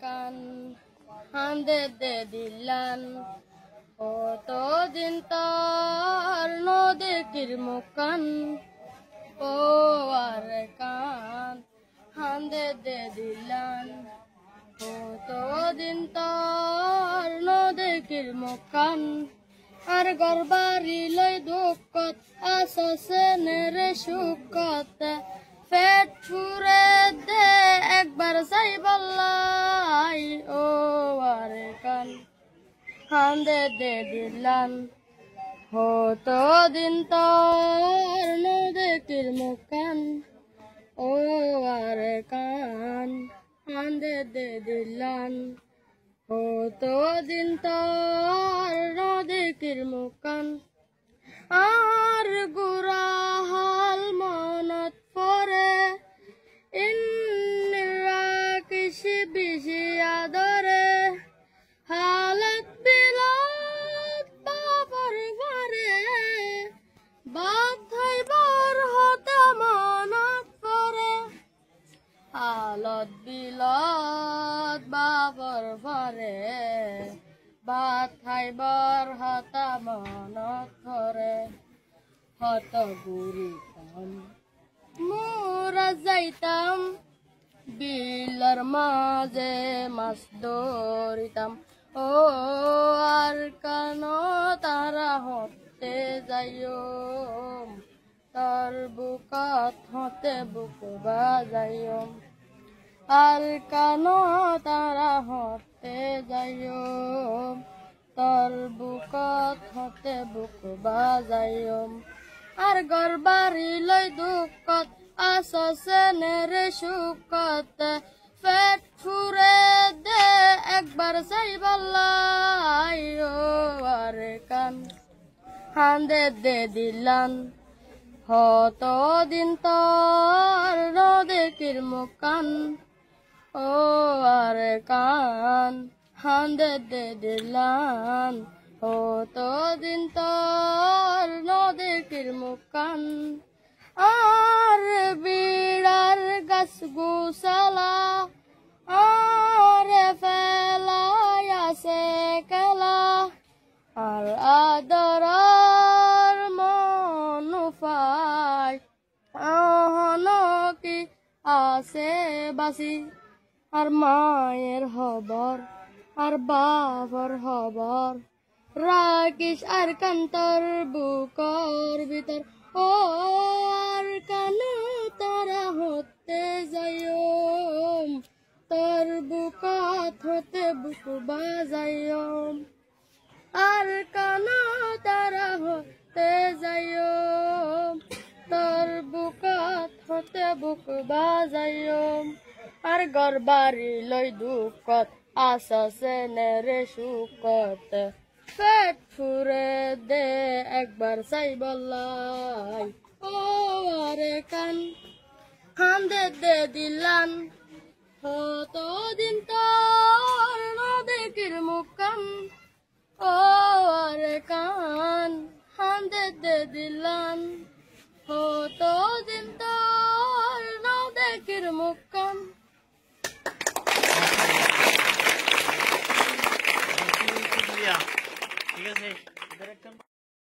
কান হান্দে দে দিলান কতদিন তার নদীর মুখান ও আর কান হান্দে দে দিলান কতদিন তার নদীর মুখান আর গরবারি লই দুঃখত আসছে নেরে সুখত পেট ফুরে দে একবার চাই বললাই ও আরে কান হান্দে দে দিলান হতো দিন তোর নদীর মুখান ও আরে কান হান্দে দে দিলান হতো দিন তোর নদীর মুখান আর গুরা হাল মনত পরে ইন্দিরা কৃষি বিশি আদরে হালত বিলাত বাবার ঘরে বাপ ভাইবার হতে মনত পরে হালত বিলাত বাবার ঘরে বাপ খাইবার হতা মনত ধরে হত গুরিতাম মোরা যাইতাম বিলর মাঝে মাছ ধরিতাম ও আর কান তারা হতে যাইও তার বুকাত হতে বুক বাজাইও আর কান তারা হতে যাইও তার বুকাত হতে বুক বাজাইও আর গরবারি লই দুঃখত আসছে নেরে সুখত পেট ফুরে দে একবার চাই বললাই ও আরে কান হান্দে দে দিলান হতো দিন তোর নদীর মুখান ও আরে কান হান্দে দে দিলান হতো দিন তোর নদীর মুখান আর বিড়ার গাছ গুসালা আর ফেলাই আছে কেলা আর আদরার মনুফাই অহন কি আছে বাসি আর মায়ের হবর আর বাবার হবর রাকিস আর কান্তর বুকর ভিতর ও আর কান তারা হতে যাইও তোর বুকাত হতে বুক বাজাইও আর কান তারা হতে যাইও তোর বুকাত হতে বুক বাজাইও আর গরবারি লই দুঃখত আসছে নেরে সুখত পেট ফুরে দে একবার চাই বললাই ও আরে কান হান্দে দে দিলান হতো দিন তোর নদীর মুখান ও আরে কান হান্দে দে দিলান হতো দিন তোর নদীর মুখান ঠিক আছে।